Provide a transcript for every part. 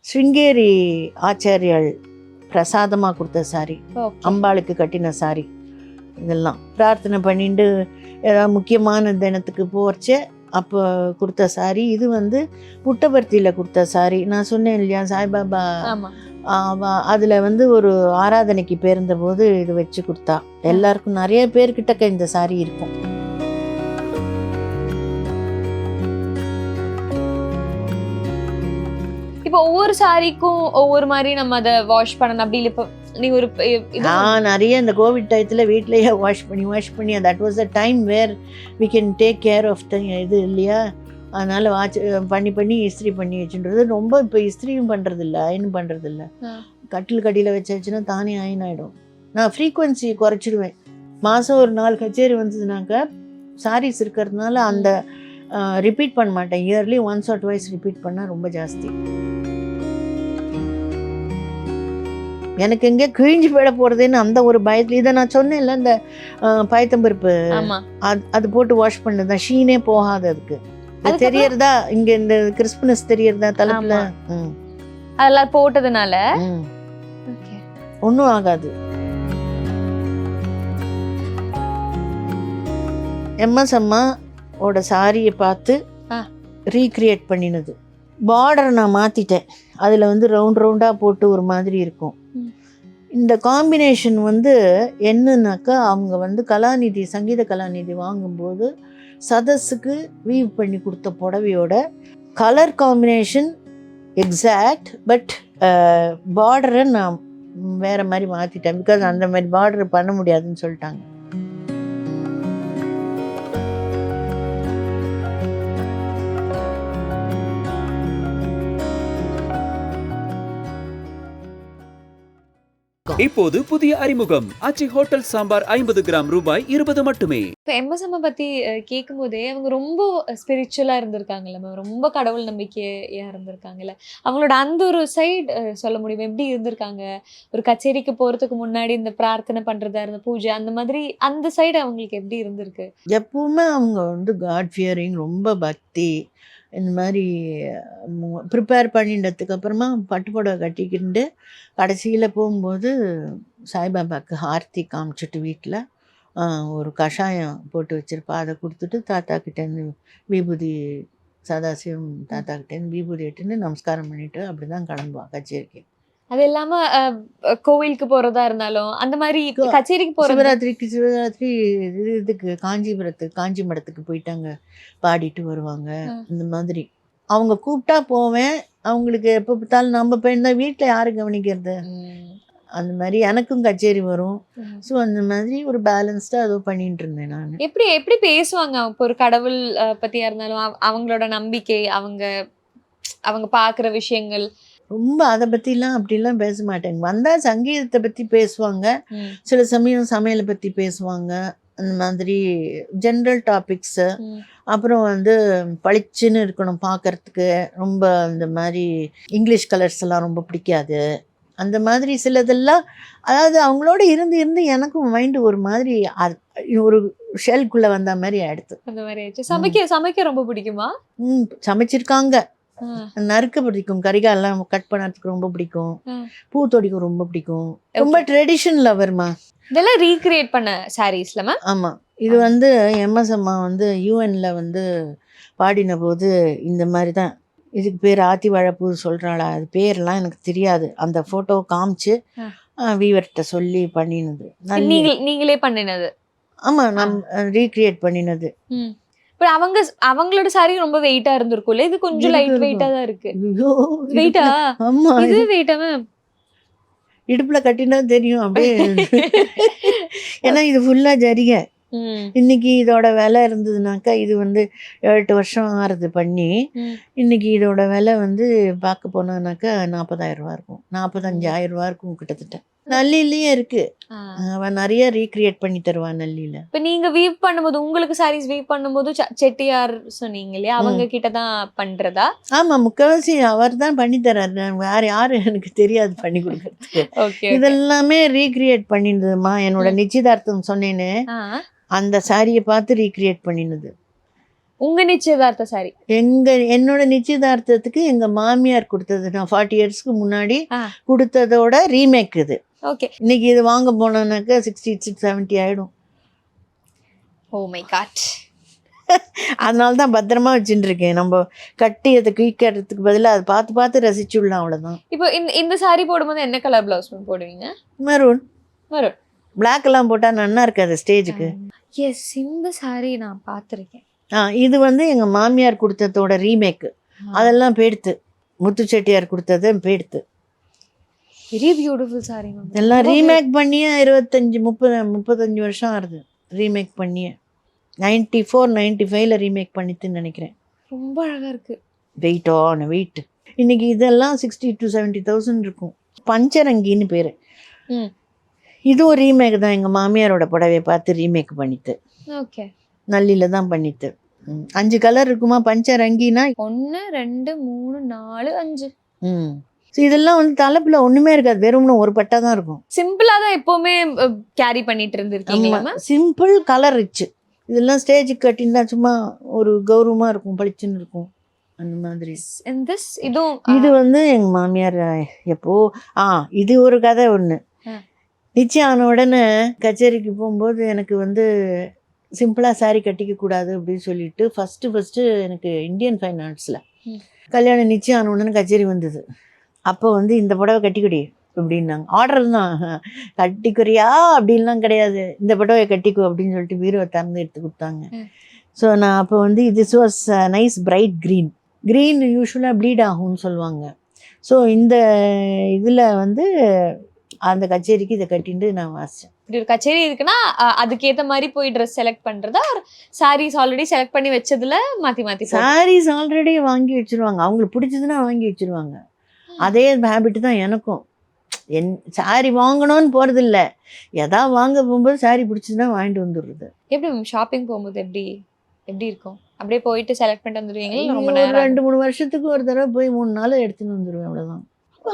ஸ்ருங்கேரி ஆச்சாரியால் பிரசாதமாக கொடுத்த சாரி, அம்பாளுக்கு கட்டின சாரி. இதெல்லாம் பிரார்த்தனை பண்ணிட்டு ஏதாவது முக்கியமான தினத்துக்கு போகிறச்சே அப்போ கொடுத்த சாரி. இது வந்து புட்டபர்த்தியில் கொடுத்த சாரி. நான் சொன்னேன் இல்லையா சாய்பாபா, அதில் வந்து ஒரு ஆராதனைக்கு பேர்ந்த போது இது வச்சு கொடுத்தா. எல்லாருக்கும் நிறைய பேர்கிட்ட இந்த சாரி இருக்கும். இப்போ ஒவ்வொரு சாரிக்கும் ஒவ்வொரு மாதிரி நம்ம அதை வாஷ் பண்ணணும். அப்படி இல்லை இப்போ நீங்க ஒரு நான் நிறைய இந்த கோவிட் டயத்தில் வீட்லேயே வாஷ் பண்ணி that was the time where we can take care of the இது இல்லையா. அதனால் பண்ணி இஸ்திரி பண்ணி வச்சுன்றது. ரொம்ப இப்போ இஸ்திரியும் பண்ணுறதில்ல, அயனும் பண்ணுறதில்ல. கட்டியில் வச்சாச்சுன்னா தானே அயன் ஆகிடும். நான் ஃப்ரீக்வன்சி குறைச்சிடுவேன். மாதம் ஒரு 4 கச்சேரி வந்ததுனாக்கா சாரீஸ் இருக்கிறதுனால அந்த ரிப்பீட் பண்ண மாட்டேன். Yearly once or twice repeat பண்ணால் ரொம்ப ஜாஸ்தி. எனக்கு எங்கே கிழிஞ்சு போயிட போகிறதுன்னு அந்த ஒரு பயத்தில். இதை நான் சொன்னேன்ல, இந்த பயத்தம்பருப்பு அது போட்டு வாஷ் பண்ணதான் ஷீனே போகாது. அதுக்கு தெரியறதா, இங்கே இந்த கிறிஸ்மஸ் தெரியறதா தலைப்புல அதெல்லாம் போட்டதுனால ஒன்றும் ஆகாது. எம்எஸ் அம்மாவோட சாரியை பார்த்து ரீக்ரியேட் பண்ணினது. பார்டரை நான் மாற்றிட்டேன். அதில் வந்து ரவுண்டாக போட்டு ஒரு மாதிரி இருக்கும். இந்த காம்பினேஷன் வந்து என்னன்னாக்கா, அவங்க வந்து கலாநிதி, சங்கீத கலாநிதி வாங்கும்போது சதஸுக்கு வீவ் பண்ணி கொடுத்த புடவையோட கலர் காம்பினேஷன் எக்ஸாக்ட். பட் பார்டரை நான் வேறு மாதிரி மாற்றிட்டேன். பிகாஸ் அந்த மாதிரி பார்டர் பண்ண முடியாதுன்னு சொல்லிட்டாங்க. இப்போது புதிய அறிமுகம் ஆச்சி ஹோட்டல் சாம்பார் 50 கிராம் ரூபாய் 20 மட்டுமே. இப்போ எம்எஸ் அம்மா பற்றி கேட்கும் போதே அவங்க ரொம்ப ஸ்பிரிச்சுவலாக இருந்திருக்காங்கல்ல மேம், ரொம்ப கடவுள் நம்பிக்கையாக இருந்திருக்காங்கல்ல. அவங்களோட அந்த ஒரு சைடு சொல்ல முடியும், எப்படி இருந்திருக்காங்க? ஒரு கச்சேரிக்கு போகிறதுக்கு முன்னாடி இந்த பிரார்த்தனை பண்ணுறதா இருந்த பூஜை, அந்த மாதிரி அந்த சைடு அவங்களுக்கு எப்படி இருந்திருக்கு? எப்பவுமே அவங்க வந்து காட் ஃபியரிங், ரொம்ப பக்தி. இந்த மாதிரி ப்ரிப்பேர் பண்ணிட்டதுக்கு அப்புறமா பட்டுப்புடவை கட்டிக்கிட்டு கடைசியில் போகும்போது சாய்பாபாவுக்கு ஆர்த்தி காமிச்சிட்டு வீட்டில் ஒரு கஷாயம் போட்டு வச்சுருப்பா. அதை கொடுத்துட்டு தாத்தாக்கிட்டேருந்து விபூதி, சதாசிவம் தாத்தாக்கிட்டேருந்து விபூதி எட்டுன்னு நமஸ்காரம் பண்ணிவிட்டு அப்படி தான் கிளம்புவான் கச்சேரிக்கு. அது இல்லாமல் கோவிலுக்கு போகிறதா இருந்தாலும் அந்த மாதிரி கச்சேரிக்கு போகிற சிவராத்திரி இதுக்கு காஞ்சி மடத்துக்கு போயிட்டாங்க, பாடிட்டு வருவாங்க. இந்த மாதிரி அவங்க கூப்பிட்டா போவேன். அவங்களுக்கு எப்போ பார்த்தாலும் நம்ம போயிருந்தா வீட்டில் யாரு கவனிக்கிறது? அந்த மாதிரி எனக்கும் கச்சேரி வரும். ஸோ அந்த மாதிரி ஒரு பேலன்ஸ்டாக அதோ பண்ணிட்டு இருந்தேன் நான். எப்படி பேசுவாங்க இப்போ ஒரு கடவுள் பற்றியா இருந்தாலும் அவங்களோட நம்பிக்கை, அவங்க பார்க்குற விஷயங்கள்? ரொம்ப அதை பற்றிலாம் அப்படிலாம் பேச மாட்டேங்க. வந்தால் சங்கீதத்தை பற்றி பேசுவாங்க, சில சமயம் சமையலை பற்றி பேசுவாங்க. அந்த மாதிரி ஜென்ரல் டாபிக்ஸு. அப்புறம் வந்து பளிச்சுன்னு இருக்கணும் பார்க்குறதுக்கு. ரொம்ப அந்த மாதிரி இங்கிலீஷ் கலர்ஸ் எல்லாம் ரொம்ப பிடிக்காது. அந்த மாதிரி சிலதெல்லாம், அதாவது அவங்களோட இருந்து எனக்கும் மைண்டு ஒரு மாதிரி ஒரு ஷெல்குள்ளே வந்த மாதிரி ஆயிடுது. அந்த மாதிரி சமைக்க ரொம்ப பிடிக்குமா? சமைச்சிருக்காங்க. நறுக்க பிடிக்கும், கறிகாலாம் கட் பண்ணறதுக்கு ரொம்ப பிடிக்கும், பூ தொடிக்கும் ரொம்ப பிடிக்கும். ரொம்ப ட்ரெடிஷன் லவர்மா. இதெல்லாம் ரீக்ரியேட் பண்ண சாரீஸ்ல மேம்? ஆமாம். இது வந்து எம்எஸ் அம்மா வந்து யூஎன்ல வந்து பாடின போது இந்த மாதிரி தான். இதுக்கு பேர் ஆத்தி வாழைப்பூ சொல்கிறாளா, அது பேரெல்லாம் எனக்கு தெரியாது. அந்த ஃபோட்டோ காமிச்சு வீவர்கிட்ட சொல்லி பண்ணினது. நீங்களே பண்ணினது? ஆமாம், நான் ரீக்ரியேட் பண்ணினது. இப்போ அவங்களோட சாரி ரொம்ப வெயிட்டா இருந்திருக்கும்ல, இது கொஞ்சம் லைட் வெயிட்டா தான் இருக்கு. வெயிட்டா? ஆமா, இது வெயிட்டா மேம்? இடுப்புல கட்டினா தெரியும் அப்படியே. ஏன்னா இது ஃபுல்லா ஜரிகை. இன்னைக்கு இதோட விலை இருந்ததுனாக்கா, இது வந்து 8 வருஷம் ஆறுது பண்ணி. இன்னைக்கு இதோட விலை வந்து பார்க்க போனோம்னாக்கா 40,000 ரூபா இருக்கும், 45,000 ரூபா இருக்கும் கிட்டத்தட்ட. நல்லிலேயே இருக்கு. அவன் நிறைய ரீக்ரியேட் பண்ணி தருவான் நல்லில. இப்போ நீங்க வீவ் பண்ணும்போது, உங்களுக்கு சாரீஸ் வீவ் பண்ணும்போது செட்டியார் சொன்னீங்க இல்லையா, அவங்க கிட்ட தான் பண்றதா? ஆமா, முக்கால்வாசி அவர் தான் பண்ணி தர்றாரு. வேற யாரும் எனக்கு தெரியாது பண்ணி கொடுக்கறதுக்கு. இதெல்லாமே ரீக்ரியேட் பண்ணினதுமா. என்னோட நிச்சயதார்த்தம் சொன்னேன்னு அந்த சாரியை பார்த்து ரீக்ரியேட் பண்ணினது. உங்க நிச்சயதார்த்த சாரி என்னோட நிச்சயதார்த்தத்துக்கு எங்க மாமியார் கொடுத்தது. நான் 40 இயர்ஸ்க்கு முன்னாடி ஆ. கொடுத்ததோட ரீமேக் இது. ஓகே. இன்னைக்கு இது வாங்க போனோம்னாக்கா 60-70 ஆயிடும். Oh my God. அதனால தான் பத்திரமா வச்சுட்டு இருக்கேன். நம்ம கட்டி அதை கிழிக்கிறதுக்கு பதிலாக அதை பார்த்து பார்த்து ரசிச்சுடலாம், அவ்வளோதான். இப்போ இந்த சாரி போடும்போது என்ன கலர் பிளவுஸ் போடுவீங்க? மெரூன். மெரூன். பிளாக் எல்லாம் போட்டால் நல்லா இருக்காது ஸ்டேஜுக்கு. எஸ், இந்த சாரி நான் பார்த்துருக்கேன். இது வந்து எங்கள் மாமியார் கொடுத்ததோட ரீமேக்கு. அதெல்லாம் பேடுத்து, முத்து செட்டியார் கொடுத்தது பேடுத்து. Very beautiful sari. எல்லாம் ரீமேக் பண்ணியே 25-35 வருஷம் ஆகுது ரீமேக் பண்ணியே. 94-95 ரீமேக் பண்ணிட்டுன்னு நினைக்கிறேன். ரொம்ப அழகா இருக்கு. வெயிட் இன்னைக்கு இதெல்லாம் 60,000-70,000 இருக்கும். பஞ்சரங்கின்னு பேர். இதுவும் ரீமேக் தான். எங்கள் மாமியாரோட புடவையை பார்த்து ரீமேக் பண்ணிட்டு. ஓகே. நல்லில தான் பண்ணிட்டு. 5 கலர் இருக்குமா பஞ்சரங்கினா? 1 2 3 4 5. ஸோ இதெல்லாம் வந்து தலைப்புல ஒன்றுமே இருக்காது, வெறும்னு ஒரு பட்டா தான் இருக்கும். சிம்பிளா தான் எப்பவுமே கேரி பண்ணிட்டு இருந்திருக்கீங்களா? Simple colour rich. இதெல்லாம் ஸ்டேஜுக்கு கட்டினா சும்மா ஒரு கௌரவமாக இருக்கும், பளிச்சுன்னு இருக்கும் அந்த மாதிரி. இது வந்து எங்கள் மாமியார் எப்போ இது ஒரு கதை ஒன்று. நிச்சயம் ஆன உடனே கச்சேரிக்கு போகும்போது எனக்கு வந்து சிம்பிளாக சாரி கட்டிக்க கூடாது அப்படின்னு சொல்லிட்டு ஃபஸ்ட்டு எனக்கு இந்தியன் ஃபைன் ஆர்ட்ஸில் கல்யாணம் நிச்சயம் ஆன உடனே கச்சேரி வந்தது. அப்போ வந்து இந்த புடவை கட்டிக்கொடி அப்படின்னாங்க. ஆர்டர் தான், கட்டிக்குறியா அப்படின்லாம் கிடையாது, இந்த புடவை கட்டிக்கோ அப்படின்னு சொல்லிட்டு பீரோவை திறந்து எடுத்து கொடுத்தாங்க. ஸோ நான் அப்போ வந்து this was nice bright green யூஸ்வலாக ப்ளீட் ஆகும்னு சொல்லுவாங்க. ஸோ இந்த இதில் வந்து அந்த கச்சேரிக்கு இதை கட்டிட்டு நான் வாசித்தேன். இப்படி ஒரு கச்சேரி இருக்குன்னா அதுக்கேற்ற மாதிரி போய் ட்ரெஸ் செலக்ட் பண்ணுறதா, சாரீஸ் ஆல்ரெடி செலக்ட் பண்ணி வச்சதுல மாற்றி சாரீஸ் ஆல்ரெடி வாங்கி வச்சுருவாங்க, அவங்களுக்கு பிடிச்சதுன்னா வாங்கி வச்சுருவாங்க. அதே ஹேபிட் தான் எனக்கும். சாரி வாங்கணும்னு போகிறதில்ல, எதா வாங்க போகும்போது சாரி பிடிச்சதுன்னா வாங்கிட்டு வந்துடுறது. எப்படி ஷாப்பிங் போகும்போது எப்படி இருக்கும்? அப்படியே போயிட்டு செலக்ட் பண்ணிட்டு வந்துடுவீங்களா? ரொம்ப 2-3 வருஷத்துக்கு ஒரு தடவை போய் 3 நாள் எடுத்துன்னு வந்துடுவேன், அவ்வளோதான்.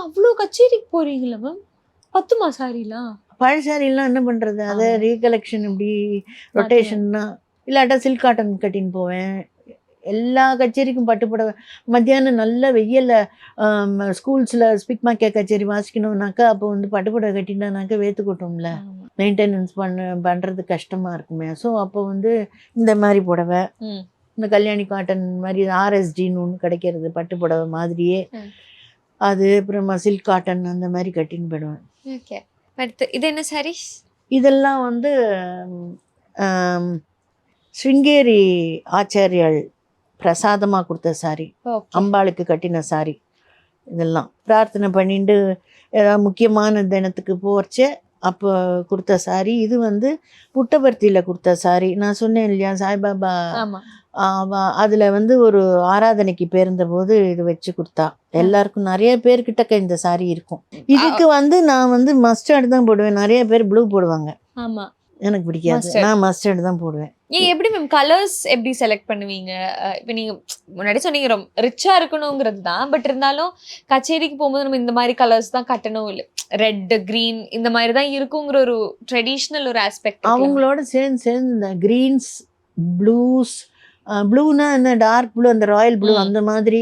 அவ்வளோ கச்சேரிக்கு போகிறீங்களா மேம்? 10 சாரிலாம்? பழைய சாரிலாம் என்ன பண்ணுறது, அதை ரீகலெக்ஷன் இப்படி ரொட்டேஷன்னா இல்லாட்டா சில்க் காட்டன் கட்டின்னு போவேன். எல்லா கச்சேரிக்கும் பட்டு புடவை. மத்தியானம் நல்ல வெயிலில் ஸ்கூல்ஸில் ஸ்பிக்மாக்கே கச்சேரி வாசிக்கணும்னாக்கா அப்போ வந்து பட்டு புடவை கட்டினானாக்கா வேத்து கொட்டும்ல, மெயின்டெனன்ஸ் பண்ணுறது கஷ்டமாக இருக்குமே. ஸோ அப்போ வந்து இந்த மாதிரி புடவை, இந்த கல்யாணி காட்டன் மாதிரி ஆர்எஸ்டின்னு ஒன்று கிடைக்கிறது பட்டு புடவை மாதிரியே, அது அப்புறமா சில்க் காட்டன் அந்த மாதிரி கட்டின்னு போயிடுவேன். ஓகே. அடுத்து இது என்ன சாரி? இதெல்லாம் வந்து ஸ்ருங்கேரி ஆச்சாரியால் பிரசாதமாக கொடுத்த சாரி, அம்பாளுக்கு கட்டின சாரி. இதெல்லாம் பிரார்த்தனை பண்ணிட்டு ஏதாவது முக்கியமான தினத்துக்கு போச்சே அப்போ கொடுத்த சாரி. இது வந்து புட்டபர்த்தியில் கொடுத்த சாரி. நான் சொன்னேன் இல்லையா, சாய்பாபா அதில் வந்து ஒரு ஆராதனைக்கு பேர்ந்த போது இது வச்சு கொடுத்தா. எல்லாருக்கும் நிறைய பேர்கிட்ட இந்த சாரி இருக்கும். இதுக்கு வந்து நான் வந்து மஸ்டர்டு தான் போடுவேன், நிறைய பேர் ப்ளூ போடுவாங்க. ஆமாம், எனக்கு பிடிக்காது, நான் மஸ்டர்டு தான் போடுவேன். எப்படி மேம் கலர்ஸ் எப்படி செலக்ட் பண்ணுவீங்க? இப்போ நீங்கள் முன்னாடி சொன்னீங்க ரொம்ப ரிச்சாக இருக்கணுங்கிறது தான், பட் இருந்தாலும் கச்சேரிக்கு போகும்போது நம்ம இந்த மாதிரி கலர்ஸ் தான் கட்டணும், இல்லை ரெட் க்ரீன் இந்த மாதிரி தான் இருக்குங்கிற ஒரு ட்ரெடிஷ்னல் ஒரு ஆஸ்பெக்ட். அவங்களோட சேர்ந்து இந்த க்ரீன்ஸ் ப்ளூஸ், ப்ளூனா இந்த டார்க் ப்ளூ, அந்த ராயல் ப்ளூ அந்த மாதிரி,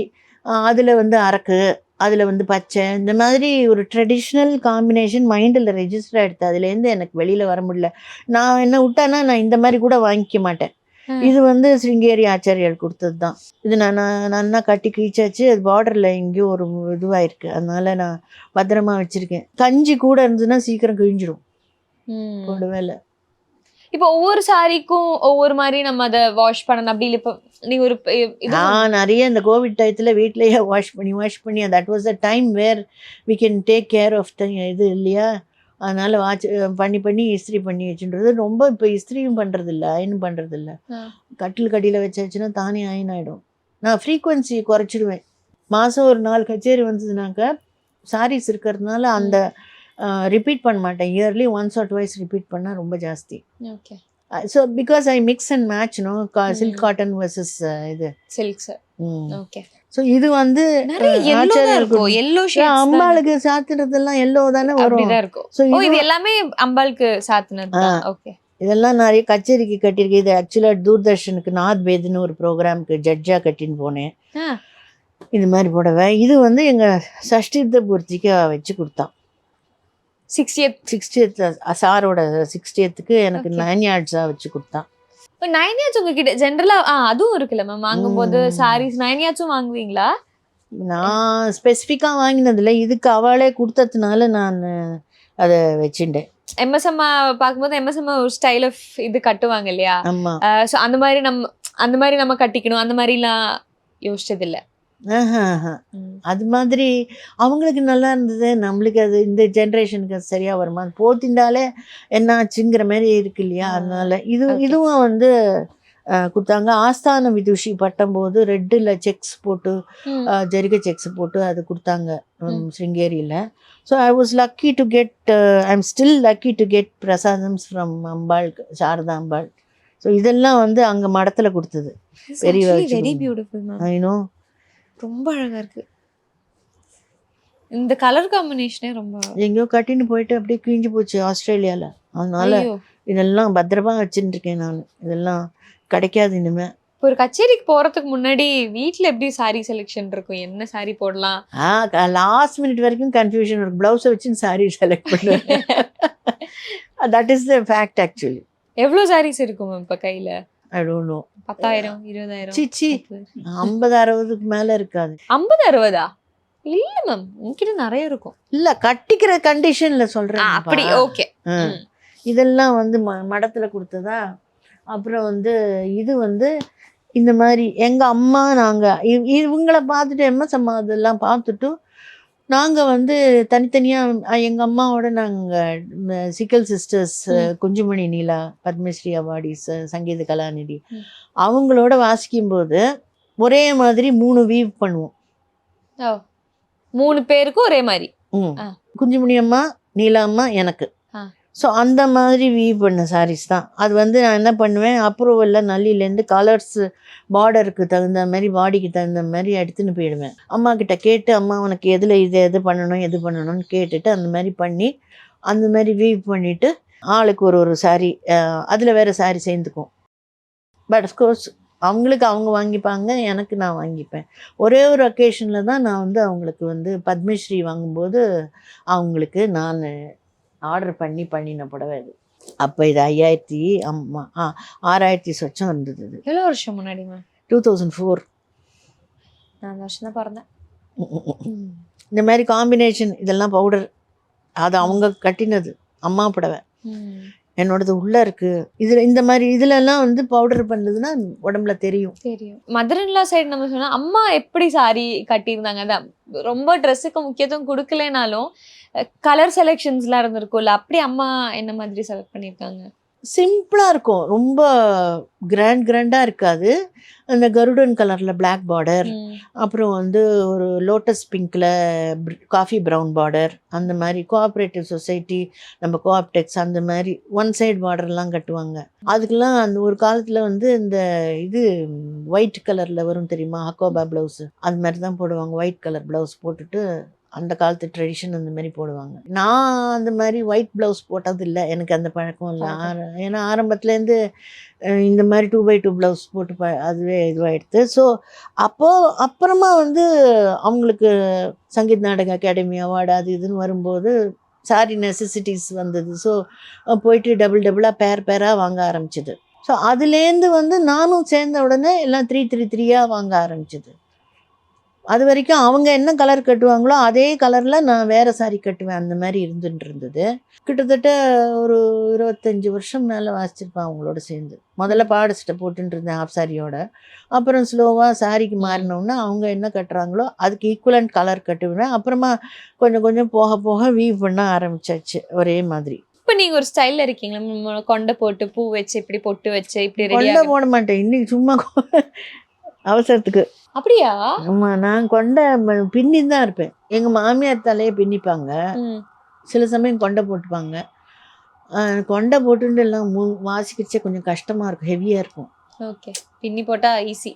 அதில் வந்து அரக்கு, அதில் வந்து பச்சை, இந்த மாதிரி ஒரு ட்ரெடிஷ்னல் காம்பினேஷன் மைண்டில் ரெஜிஸ்டர் ஆகிடுது. அதுலேருந்து எனக்கு வெளியில் வர முடியல. நான் என்ன விட்டானா நான் இந்த மாதிரி கூட வாங்கிக்க மாட்டேன். இது வந்து ஸ்ருங்கேரி ஆச்சாரியால் கொடுத்தது தான். இது நான் கட்டி கிழிச்சாச்சு, அது பார்டரில் எங்கேயோ ஒரு இதுவாயிருக்கு, அதனால நான் பத்திரமா வச்சுருக்கேன். கஞ்சி கூட இருந்ததுன்னா சீக்கிரம் கிழிஞ்சிடும் போடுவேல. இப்போ ஒவ்வொரு சாரிக்கும் ஒவ்வொரு மாதிரி நம்ம அதை வாஷ் பண்ணணும் அப்படி இல்லை? இப்போ நீங்கள் ஒரு நிறைய இந்த கோவிட் டயத்தில் வீட்டிலேயே வாஷ் பண்ணி that was the time where we can take care of the இது இல்லையா, அதனால் பண்ணி இஸ்திரி பண்ணி வச்சுன்றது. ரொம்ப இப்போ இஸ்திரியும் பண்ணுறதில்ல, அயனும் பண்ணுறதில்ல. கட்டில் கடியில் வச்சாச்சுன்னா தானே அயன் ஆகிடும். நான் ஃப்ரீக்குவன்சி குறைச்சிடுவேன். மாதம் ஒரு 4 கச்சேரி வந்ததுனாக்கா சாரீஸ் இருக்கிறதுனால அந்த ரிப்பீட் பண்ண மாட்டேன். Yearly once or twice repeat பண்ணால் ரொம்ப ஜாஸ்தி. Okay. So because I mix and match silk cotton versus இது சில்க்ஸ். ஓகே. ஸோ இது வந்து அம்பாளுக்கு சாத்துறதெல்லாம் எல்லோ தானே வரும். ஸோ இது எல்லாமே அம்பாளுக்கு சாத்துனது. ஓகே. இதெல்லாம் நிறைய கச்சேரிக்கு கட்டியிருக்கேன். இது ஆக்சுவலாக தூர்தர்ஷனுக்கு நாத் பேதுன்னு ஒரு ப்ரோக்ராமுக்கு ஜட்ஜாக கட்டின்னு போனேன். இது மாதிரி புடவை. இது வந்து எங்கள் சஷ்டித்த பூர்த்திக்கு வச்சு கொடுத்தான். 60th சாரோட 60th எனக்கு 9 yardsஸாக வச்சு கொடுத்தான். 9 yards உங்ககிட்ட ஜென்ரலா அதுவும் இருக்குல்ல மேம், வாங்கும்போது சாரீஸ் 9 yardsஸும் வாங்குவீங்களா? நான் ஸ்பெசிஃபிக்காக வாங்கினதில்ல, இதுக்கு அவளே கொடுத்ததுனால நான் அதை வச்சுட்டேன். எம்எஸ்எம் பார்க்கும்போது எம்எஸ்எம் ஒரு ஸ்டைல் ஆஃப் இது கட்டுவாங்க இல்லையா? ஆமாம். ஸோ அந்த மாதிரி நம்ம கட்டிக்கணும் அந்த மாதிரிலாம் யோசிச்சது இல்லை. அது மாதிரி அவங்களுக்கு நல்லா இருந்தது, நம்மளுக்கு அது இந்த ஜென்ரேஷனுக்கு அது சரியா வருமா போத்திண்டாலே என்ன ஆச்சுங்கிற மாதிரி இருக்கு இல்லையா? அதனால இதுவும் வந்து கொடுத்தாங்க. ஆஸ்தான விதுஷி பட்டம்போது ரெட்டில் செக்ஸ் போட்டு ஜரிகை செக்ஸ் போட்டு அது கொடுத்தாங்க ஸ்ருங்கேரியில். So I was lucky to get I am still lucky to get பிரசாதம்ஸ் ஃப்ரம் அம்பாள், சாரதா அம்பாள். ஸோ இதெல்லாம் வந்து அங்கே மடத்தில் கொடுத்தது. Very beautiful ma'am. I know, ரொம்ப அழகா இருக்கு. இந்த கலர் காம்பினேஷனே ரொம்ப எங்கேயோ கட்டின்னு போயிட்டு அப்படியே கிழிஞ்சு போச்சு ஆஸ்திரேலியாவில். அதனால இதெல்லாம் பத்திரமா வச்சுட்டு இருக்கேன் நான். இதெல்லாம் கிடைக்காது இனிமே. ஒரு கச்சேரிக்கு போறதுக்கு முன்னாடி வீட்டில் எப்படி சாரி செலெக்ஷன் இருக்கும்? என்ன சாரி போடலாம்? லாஸ்ட் மினிட் வரைக்கும் கன்ஃபியூஷன் இருக்கும். ப்ளவுஸை வச்சு சாரி செலக்ட் பண்ணுவேன். That is the fact actually. எவ்வளோ சாரீஸ் இருக்கும் மேம் இப்போ கையில்? I don't know. 10,000 20,000 சிச்சி 50-60க்கு மேலே இருக்காது. 50-60 இல்ல மேம், உங்ககிட்ட நிறைய இருக்கும். இல்லை, கட்டிக்கிற கண்டிஷனில் சொல்கிறேன். அப்படி ஓகே. இதெல்லாம் வந்து மடத்தில் கொடுத்ததா. அப்புறம் வந்து இது வந்து இந்த மாதிரி எங்கள் அம்மா நாங்கள் இவங்களை பார்த்துட்டு எம்எஸ் அம்மா இதெல்லாம் பார்த்துட்டு நாங்கள் வந்து தனித்தனியாக எங்கள் அம்மாவோட நாங்கள் சிக்கல் சிஸ்டர்ஸ், குஞ்சுமணி நீலா, பத்மஸ்ரீ அவார்டிஸ், சங்கீத கலாநிதி அவங்களோட வாசிக்கும்போது ஒரே மாதிரி 3 வீவ் பண்ணுவோம். 3 பேருக்கும் ஒரே மாதிரி. குஞ்சுமணி அம்மா, நீலா அம்மா, எனக்கு. ஸோ அந்த மாதிரி வீவ் பண்ண சாரீஸ் தான் அது. வந்து நான் என்ன பண்ணுவேன், அப்ரூவலில் நல்லிலேருந்து கலர்ஸ் பார்டருக்கு தகுந்த மாதிரி பாடிக்கு தகுந்த மாதிரி எடுத்துன்னு போயிடுவேன். அம்மா கிட்ட கேட்டு, அம்மா உனக்கு எதில் எது பண்ணணும் எது பண்ணணும்னு கேட்டுட்டு அந்த மாதிரி பண்ணி அந்த மாதிரி வீவ் பண்ணிவிட்டு ஆளுக்கு ஒரு சாரீ, அதில் வேறு சாரீ சேர்ந்துக்கும். பட் அஃப்கோர்ஸ் அவங்களுக்கு அவங்க வாங்கிப்பாங்க, எனக்கு நான் வாங்கிப்பேன். ஒரே ஒரு அக்கேஷனில் தான் நான் வந்து அவங்களுக்கு வந்து பத்மஸ்ரீ வாங்கும்போது அவங்களுக்கு நான் ஆர்டர் பண்ணின புடவை அது. அப்போ இது 6,000 சொச்சம் இருந்தது. இது எவ்வளோ வருஷம் முன்னாடி மேம்? 2004. நான் அந்த வருஷம் தான் பிறந்தேன். இந்த மாதிரி காம்பினேஷன் இதெல்லாம் பவுடர் அது அவங்க கட்டினது. அம்மா புடவை என்னோடது உள்ளே இருக்குது. இதில் இந்த மாதிரி இதிலெல்லாம் வந்து பவுடர் பண்ணுறதுன்னா உடம்புல தெரியும். மதர்-இன்-லா சைடு நம்ம சொன்னால் அம்மா எப்படி சாரி கட்டியிருந்தாங்க, அதான் ரொம்ப ட்ரெஸ்ஸுக்கு முக்கியத்துவம் கொடுக்கலனாலும் கலர் செலெக்ஷன்ஸ்லாம் இருந்திருக்கும்ல, அப்படி அம்மா என்ன மாதிரி செலக்ட் பண்ணியிருக்காங்க? சிம்பிளாக இருக்கும், ரொம்ப கிராண்டாக இருக்காது. அந்த கருடன் கலரில் பிளாக் பார்டர், அப்புறம் வந்து ஒரு லோட்டஸ் பிங்க்கில் காஃபி ப்ரௌன் பார்டர், அந்த மாதிரி கோஆப்ரேட்டிவ் சொசைட்டி, நம்ம கோஆப்டெக்ஸ் அந்த மாதிரி ஒன் சைடு பார்டர்லாம் கட்டுவாங்க. அதுக்கெல்லாம் அந்த ஒரு காலத்தில் வந்து இந்த இது ஒயிட் கலரில் வரும் தெரியுமா, ஹக்கோபா ப்ளவுஸு, அது மாதிரி தான் போடுவாங்க. ஒயிட் கலர் ப்ளவுஸ் போட்டுட்டு அந்த காலத்து ட்ரெடிஷன் அந்த மாதிரி போடுவாங்க. நான் அந்த மாதிரி ஒயிட் ப்ளவுஸ் போட்டது இல்லை, எனக்கு அந்த பழக்கம் இல்லை. ஏன்னா ஆரம்பத்துலேருந்து இந்த மாதிரி 2x2 ப்ளவுஸ் போட்டு அதுவே இதுவாகிடுது. ஸோ அப்புறமா வந்து அவங்களுக்கு சங்கீத் நாடக அகாடமி அவார்டு அது இதுன்னு வரும்போது சாரி நெசசிட்டிஸ் வந்தது. ஸோ போயிட்டு டபுளாக பேராக வாங்க ஆரம்பிச்சிது. ஸோ அதுலேருந்து வந்து நானும் சேர்ந்த உடனே எல்லாம் 3 வாங்க ஆரம்பிச்சிது. அது வரைக்கும் அவங்க என்ன கலர் கட்டுவாங்களோ அதே கலரில் நான் வேறு சாரி கட்டுவேன். அந்த மாதிரி இருந்துட்டு கிட்டத்தட்ட ஒரு 25 வருஷம் மேலே வாசிச்சிருப்பேன் அவங்களோட சேர்ந்து. முதல்ல பாடசிட்ட போட்டுட்டு இருந்தேன் ஹாஃப் சாரியோட. அப்புறம் ஸ்லோவாக சாரிக்கு மாறினோன்னா அவங்க என்ன கட்டுறாங்களோ அதுக்கு ஈக்குவலண்ட் கலர் கட்டுவேன். அப்புறமா கொஞ்சம் போக வீவ் பண்ண ஆரம்பிச்சாச்சு ஒரே மாதிரி. இப்போ நீங்கள் ஒரு ஸ்டைலில் இருக்கீங்களா? கொண்டை போட்டு பூ வச்சு இப்படி பொட்டு வச்சு இப்படி கொண்டை போட மாட்டேன் இன்னைக்கு, சும்மா அவசரத்துக்கு. அப்படியா? ஆமாம், நான் கொண்டை பின்னி தான் இருப்பேன். எங்கள் மாமியார் தலையை பின்னிப்பாங்க, சில சமயம் கொண்டை போட்டுப்பாங்க. கொண்டை போட்டுட்டு எல்லாம் வாசிக்கிறச்சே கொஞ்சம் கஷ்டமாக இருக்கும், ஹெவியாக இருக்கும். ஓகே, பின்னி போட்டால் ஈஸி.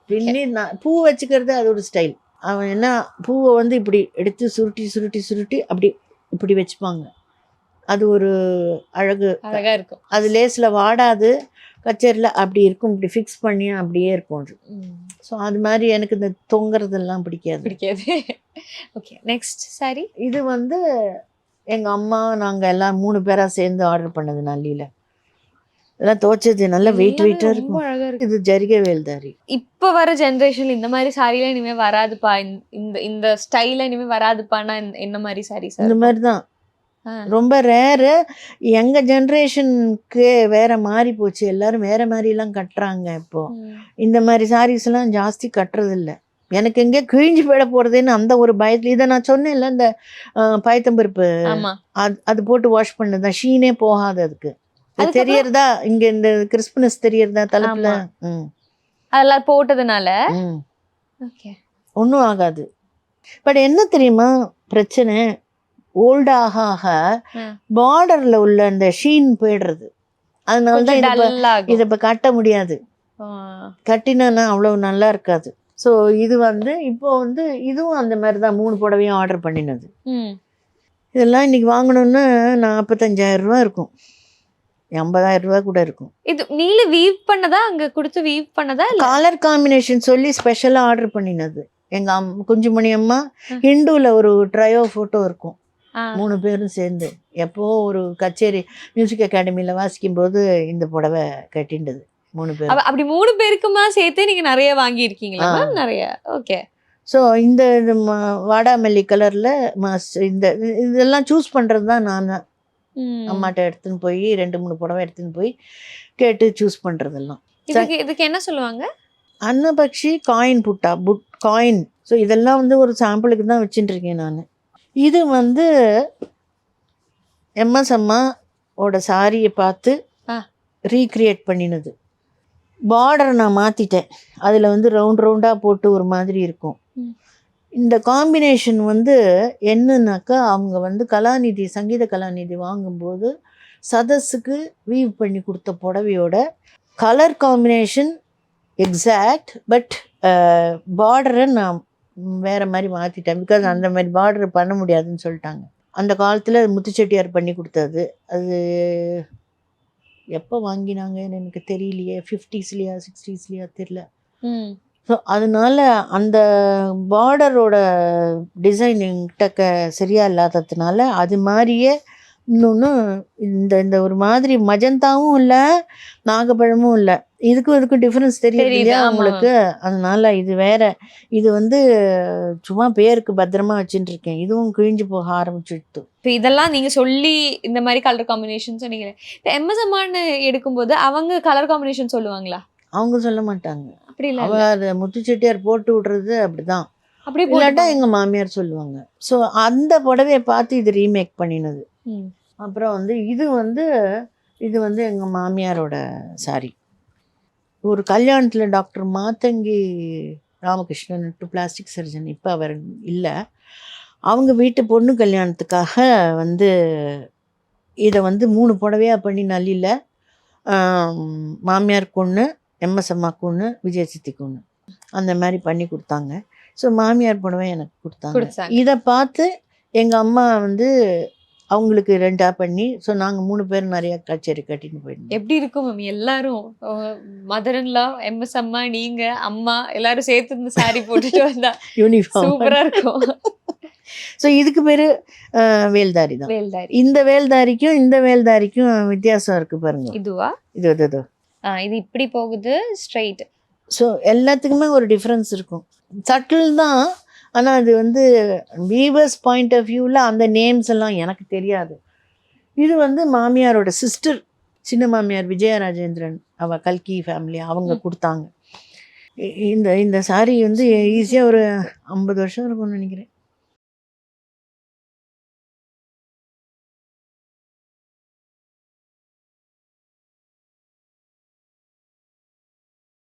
பின்னி நான் பூ வச்சுக்கிறது அது ஒரு ஸ்டைல். அவன் என்ன பூவை வந்து இப்படி எடுத்து சுருட்டி அப்படி இப்படி வச்சுப்பாங்க. அது ஒரு அழகு. அழகா இருக்கும். அது லேஸில் வாடாது, கச்சேரியில் அப்படி இருக்கும், இப்படி ஃபிக்ஸ் பண்ணி அப்படியே இருக்கும் அது. ஸோ அது மாதிரி எனக்கு இந்த தொங்குறதெல்லாம் பிடிக்காது. பிடிக்காது. Okay, next sorry. இது வந்து எங்கள் அம்மா நாங்கள் எல்லாம் 3 பேராக சேர்ந்து ஆர்டர் பண்ணது நல்லியில். இதெல்லாம் துவைச்சது நல்லா வெயிட்டாக ரொம்ப இருக்கும். அழகா இருக்கு. இது ஜரிகை வேல்தாரி. இப்போ வர ஜென்ரேஷன்ல இந்த மாதிரி சாரிலாம் இனிமே வராதுப்பா, இந்த இந்த ஸ்டைல இனிமே வராதுப்பான்னா என்ன மாதிரி சாரீஸ்? இந்த மாதிரி தான் ரொம்ப ரேரு. எங்கள் ஜென்ரேஷனுக்கு வேற மாறி போச்சு, எல்லாரும் வேற மாதிரிலாம் கட்டுறாங்க இப்போ. இந்த மாதிரி சாரீஸ்லாம் ஜாஸ்தி கட்டுறதில்ல. எனக்கு எங்கே கிழிஞ்சு போயிட போகிறதுன்னு அந்த ஒரு பயத்தில். இதை நான் சொன்னேன்ல, இந்த பயத்தம்பருப்பு அது போட்டு வாஷ் பண்ணதான் ஷீனே போகாது. அதுக்கு அது தெரியறதா, இங்கே இந்த கிறிஸ்மஸ் தெரியறதா தலைப்புல? அதெல்லாம் போட்டதுனால ஒன்றும் ஆகாது. பட் என்ன தெரியுமா பிரச்சனை, ஓல்டாக ஆக பார்டர்ல உள்ள அந்த ஷீன் போயிடுறது. அதனால தான் இதை இப்போ கட்ட முடியாது. கட்டினா அவ்வளவு நல்லா இருக்காது. ஸோ இது வந்து இப்போ வந்து இதுவும் அந்த மாதிரி தான் 3 புடவையும் ஆர்டர் பண்ணினது. இதெல்லாம் இன்னைக்கு வாங்கணும்னா 45,000 ரூபா இருக்கும், 50,000 ரூபா கூட இருக்கும். இது நீல வீவ் பண்ணதா, அங்க கொடுத்து வீவ் பண்ணதா? கலர் காம்பினேஷன் சொல்லி ஸ்பெஷலாக ஆர்டர் பண்ணினது. எங்கள் குஞ்சுமணி அம்மா ஹிந்துவில் ஒரு ட்ரையோ ஃபோட்டோ இருக்கும், 3 பேரும் சேர்ந்து எப்போ ஒரு கச்சேரி மியூசிக் அகாடமியில் வாசிக்கும் போது இந்த புடவை கட்டிண்டது 3 பேர். அப்படி 3 பேருக்குமா சேர்த்து நீங்க நிறைய வாங்கி இருக்கீங்களா? நிறைய. ஓகே. ஸோ இந்த வாடாமல்லி கலரில் இந்த இதெல்லாம் சூஸ் பண்ணுறது தான் நான் தான். அம்மாட்ட எடுத்துன்னு போய் 2-3 புடவை எடுத்துன்னு போய் கேட்டு சூஸ் பண்ணுறதெல்லாம். இதுக்கு என்ன சொல்லுவாங்க? அன்னபக்ஷி காயின் புட்டா காயின். ஸோ இதெல்லாம் வந்து ஒரு சாம்பிளுக்கு தான் வச்சுட்டு இருக்கேன் நான். இது வந்து எம்எஸ் அம்மாவோட சாரியை பார்த்து ரீக்ரியேட் பண்ணினது. பார்டரை நான் மாற்றிட்டேன், அதில் வந்து ரவுண்டாக போட்டு ஒரு மாதிரி இருக்கும். இந்த காம்பினேஷன் வந்து என்னன்னாக்கா, அவங்க வந்து கலாநிதி, சங்கீத கலாநிதி வாங்கும்போது சதஸுக்கு வீவ் பண்ணி கொடுத்த புடவையோட கலர் காம்பினேஷன் எக்ஸாக்ட். பட் பார்டரை நான் வேறு மாதிரி மாற்றிட்டேன். பிகாஸ் அந்த மாதிரி பார்டர் பண்ண முடியாதுன்னு சொல்லிட்டாங்க. அந்த காலத்தில் முத்துச்செட்டியார் பண்ணி கொடுத்தது. அது எப்போ வாங்கினாங்கன்னு எனக்கு தெரியலையே, 50ஸ்லையா 60ஸ்லையா தெரியல. ஸோ அதனால அந்த பார்டரோட டிசைனிங் சரியாக இல்லாததுனால அது மாதிரியே இன்னொன்று இந்த ஒரு மாதிரி மஜந்தாவும் இல்லை, நாகப்பழமும் இல்லை. இதுக்கும் டிஃப்ரென்ஸ் தெரியுது இல்லையா உங்களுக்கு? அதனால இது வேற. இது வந்து சும்மா பேருக்கு பத்திரமா வச்சுட்டு இருக்கேன். இதுவும் கிழிஞ்சு போக ஆரம்பிச்சுட்டு. இப்போ இதெல்லாம் நீங்க சொல்லி இந்த மாதிரி கலர் காம்பினேஷன் சொன்னீங்களே, இப்போ எம்எஸ் அம்மான்னு எடுக்கும்போது அவங்க கலர் காம்பினேஷன் சொல்லுவாங்களா? அவங்க சொல்ல மாட்டாங்க. அப்படி இல்லை, அவங்க அதை முத்துச்செட்டியார் போட்டு விடுறது அப்படிதான். அப்படி இல்லாட்டா எங்கள் மாமியார் சொல்லுவாங்க. ஸோ அந்த புடவையை பார்த்து இது ரீமேக் பண்ணினது. அப்புறம் வந்து இது வந்து எங்கள் மாமியாரோட சாரி. ஒரு கல்யாணத்தில் டாக்டர் மாத்தங்கி ராமகிருஷ்ணன் பிளாஸ்டிக் சர்ஜன், இப்போ அவர் இல்லை, அவங்க வீட்டு பொண்ணு கல்யாணத்துக்காக வந்து இதை வந்து 3 புடவையாக பண்ணி நல்லில் மாமியாருக்கு ஒன்று, எம்எஸ் அம்மாவுக்கு ஒன்று, விஜய் சித்திக்கு ஒன்று, அந்த மாதிரி பண்ணி கொடுத்தாங்க. ஸோ மாமியார் புடவை எனக்கு கொடுத்தாங்க. இதை பார்த்து எங்கள் அம்மா வந்து அவங்களுக்கு 2ஆ பண்ணி, ஸோ நாங்கள் 3 பேரும் நிறைய கச்சேரி கட்டின்னு போயிருந்தோம். எப்படி இருக்கும் மேம்? எல்லாரும் மதர்ன்லா, எம்எஸ் அம்மா, நீங்க அம்மா எல்லாரும் சேர்த்து இந்த சாரி போட்டுட்டு வந்தா யூனிஃபார்ம் சூப்பரா இருக்கும். ஸோ இதுக்கு பேர் வேல்தாரி தான். வேல்தாரி. இந்த வேல்தாரிக்கும் வித்தியாசம் இருக்கு பாருங்க. இதுவா? இது இது இப்படி போகுது ஸ்ட்ரைட். ஸோ எல்லாத்துக்குமே ஒரு டிஃப்ரென்ஸ் இருக்கும். சட்டில் தான். ஆனால் அது வந்து வீவர்ஸ் பாயிண்ட் ஆஃப் வியூவில் அந்த நேம்ஸ் எல்லாம் எனக்கு தெரியாது. இது வந்து மாமியாரோட சிஸ்டர், சின்ன மாமியார் விஜயா ராஜேந்திரன், அவள் கல்கி ஃபேமிலி, அவங்க கொடுத்தாங்க. இந்த சாரி வந்து ஈஸியாக ஒரு 50 வருஷம் இருக்கும்னு நினைக்கிறேன்.